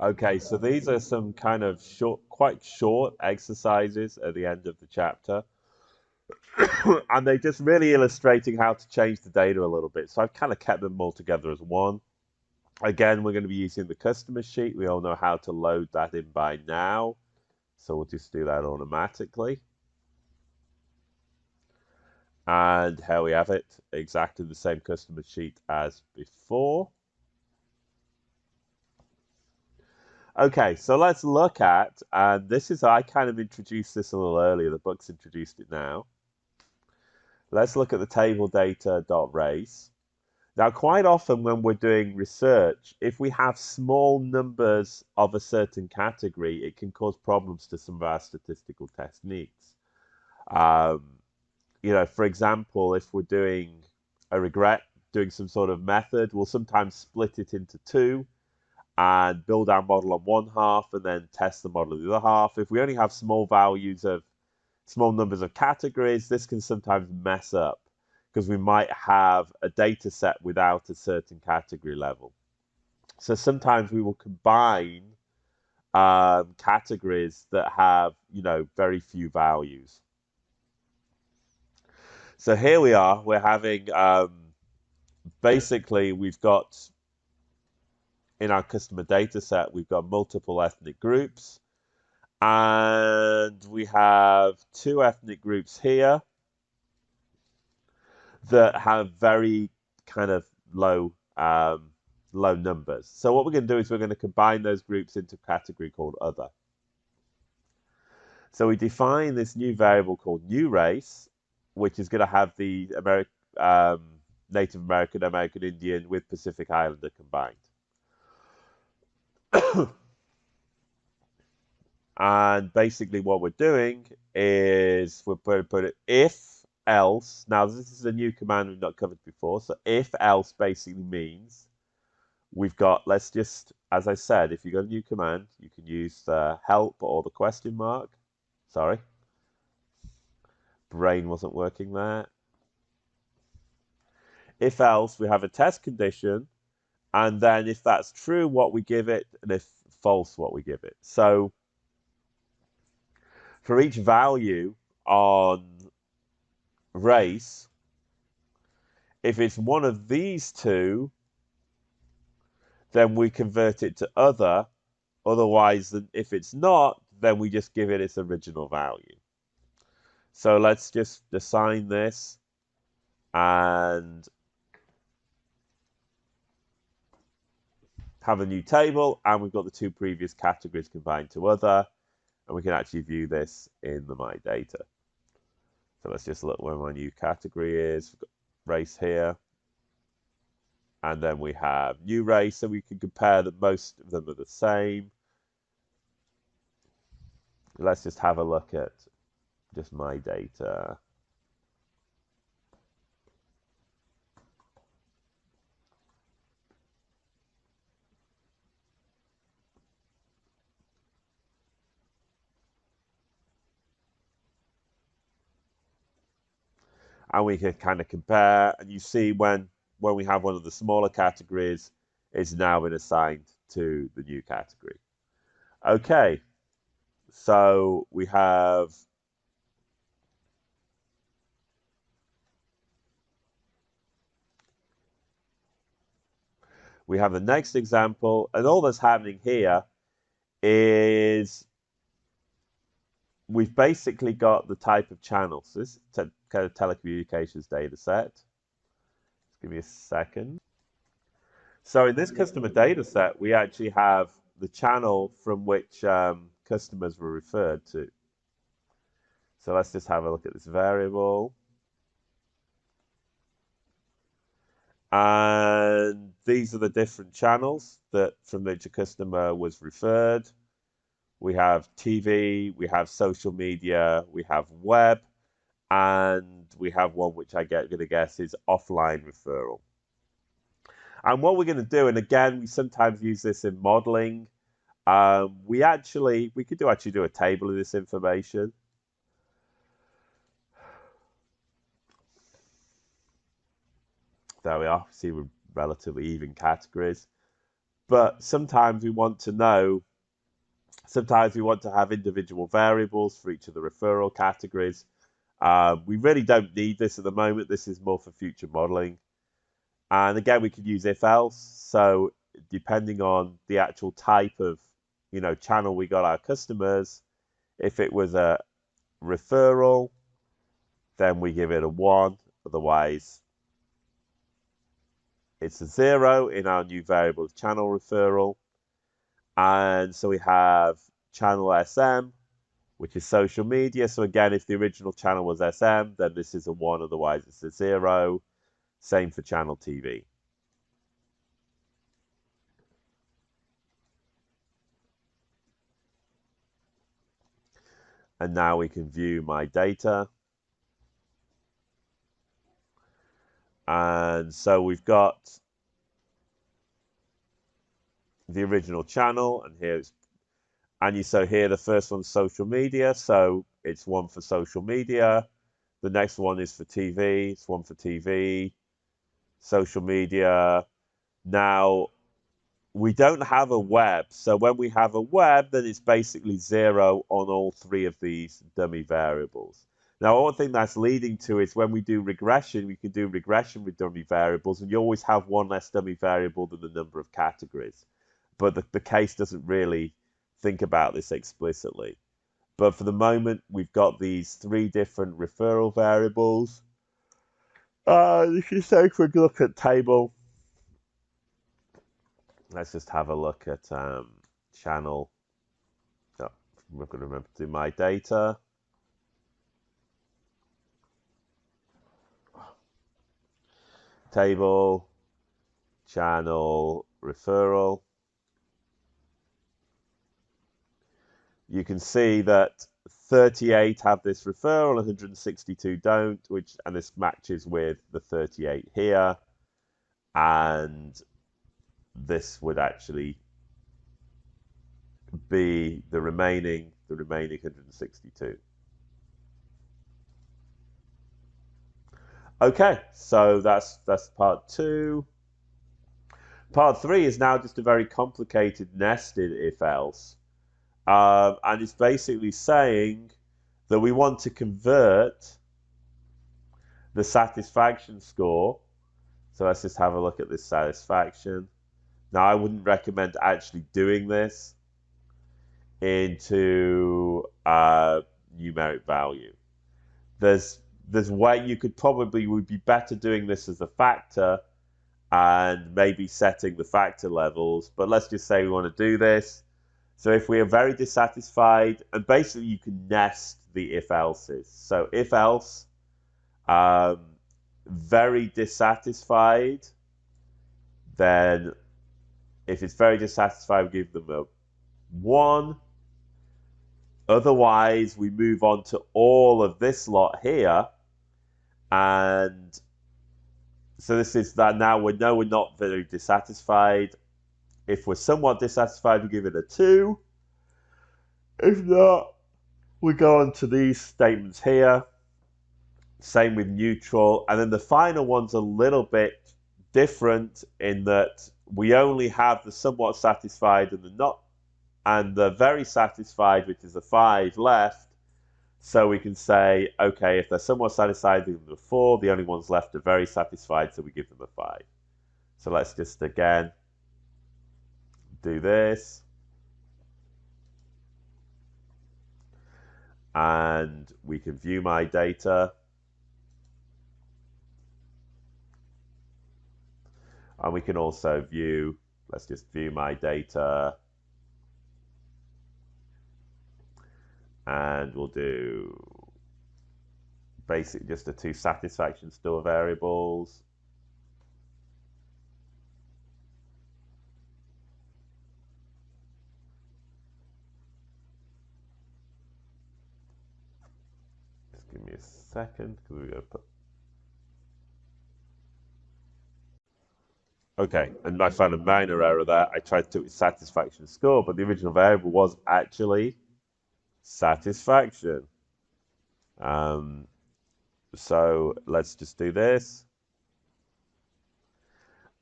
Okay, so these are some kind of short, quite short exercises at the end of the chapter, and they're just really illustrating how to change the data a little bit. So I've kind of kept them all together as one. Again, we're going to be using the customer sheet. We all know how to load that in by now, so we'll just do that automatically. And here we have it, exactly the same customer sheet as before. Okay, so let's look at, and this is, I kind of introduced this a little earlier, the book's introduced it now. Let's look at the table data.race. Now, quite often when we're doing research, if we have small numbers of a certain category, it can cause problems to some of our statistical techniques. Um, for example, if we're doing doing some sort of method, we'll sometimes split it into two and build our model on one half and then test the model on the other half. If we only have small numbers of categories, this can sometimes mess up because we might have a data set without a certain category level. So sometimes we will combine categories that have, very few values. So here we are, we're having, basically we've got, in our customer data set, we've got multiple ethnic groups. And we have two ethnic groups here that have very kind of low numbers. So what we're going to do is we're going to combine those groups into a category called other. So we define this new variable called new race, which is going to have the Native American, American Indian with Pacific Islander combined. And basically what we're doing is we're going to put it if else. Now this is a new command we've not covered before. So if else basically means we've got, let's just, as I said, if you've got a new command, you can use the help or the question mark. Sorry. Brain wasn't working there. If else, we have a test condition. And then if that's true, what we give it, and if false, what we give it. So for each value on race, if it's one of these two, then we convert it to other. Otherwise, if it's not, then we just give it its original value. So let's just assign this and have a new table, and we've got the two previous categories combined to other, and we can actually view this in the My Data. So let's just look where my new category is. We've got race here. And then we have new race, so we can compare that most of them are the same. Let's just have a look at just My Data. And we can kind of compare, and you see when we have one of the smaller categories, it's now been assigned to the new category. Okay, so we have the next example, and all that's happening here is we've basically got the type of channel. So this is kind of telecommunications data set. Just give me a second. So in this customer data set, we actually have the channel from which customers were referred to. So let's just have a look at this variable. And these are the different channels that from which a customer was referred. We have TV, we have social media, we have web, and we have one which I'm going to guess is offline referral. And what we're going to do, and again, we sometimes use this in modeling. We could actually do a table of this information. There we are. See, we're relatively even categories. But sometimes we want to know, sometimes we want to have individual variables for each of the referral categories. We really don't need this at the moment. This is more for future modeling. And again, we could use if else. So depending on the actual type of, channel we got our customers, if it was a referral, then we give it a 1. Otherwise, it's a 0 in our new variable channel referral. And so we have channel SM, which is social media. So again, if the original channel was SM, then this is a 1, otherwise it's a 0. Same for channel TV. And now we can view my data. And so we've got the original channel, and here's, so here the first one's social media, so it's 1 for social media. The next one is for TV, it's 1 for TV, social media. Now, we don't have a web, so when we have a web, then it's basically 0 on all 3 of these dummy variables. Now, one thing that's leading to is when we do regression, we can do regression with dummy variables, and you always have 1 less dummy variable than the number of categories. But the case doesn't really think about this explicitly. But for the moment, we've got these 3 different referral variables. If you take a quick look at table, let's just have a look at channel. Oh, I'm going to remember to do my data. Table, channel, referral. You can see that 38 have this referral, 162 don't, and this matches with the 38 here. And this would actually be the remaining 162. Okay, so that's part 2. Part 3 is now just a very complicated nested if-else. And it's basically saying that we want to convert the satisfaction score. So let's just have a look at this satisfaction. Now, I wouldn't recommend actually doing this into numeric value. There's way you could probably would be better doing this as a factor and maybe setting the factor levels. But let's just say we want to do this. So if we are very dissatisfied, and basically you can nest the if-elses. So if-else, very dissatisfied, then if it's very dissatisfied, we give them a 1. Otherwise, we move on to all of this lot here. And so this is that now we know we're not very dissatisfied. If we're somewhat dissatisfied, we give it a 2. If not, we go on to these statements here. Same with neutral. And then the final one's a little bit different in that we only have the somewhat satisfied and the not, and the very satisfied, which is a 5 left. So we can say, okay, if they're somewhat satisfied, we give them a 4. The only ones left are very satisfied, so we give them a 5. So let's just again do this. And we can view my data. And we can also view, let's just view my data. And we'll do basically just the 2 satisfaction store variables. Just give me a second because we're going to put. Okay, and I found a minor error there. I tried to do satisfaction score, but the original variable was actually satisfaction. So let's just do this.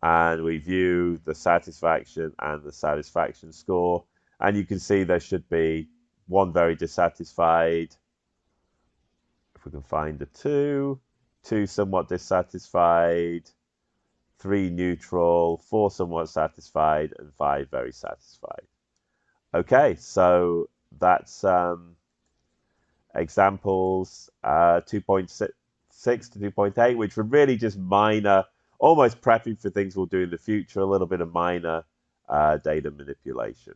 and we view the satisfaction and the satisfaction score. And you can see there should be one very dissatisfied, if we can find a two somewhat dissatisfied, three neutral, four somewhat satisfied, and five very satisfied. Okay, so that's examples 2.6 to 2.8, which were really just minor, almost prepping for things we'll do in the future, a little bit of minor data manipulation.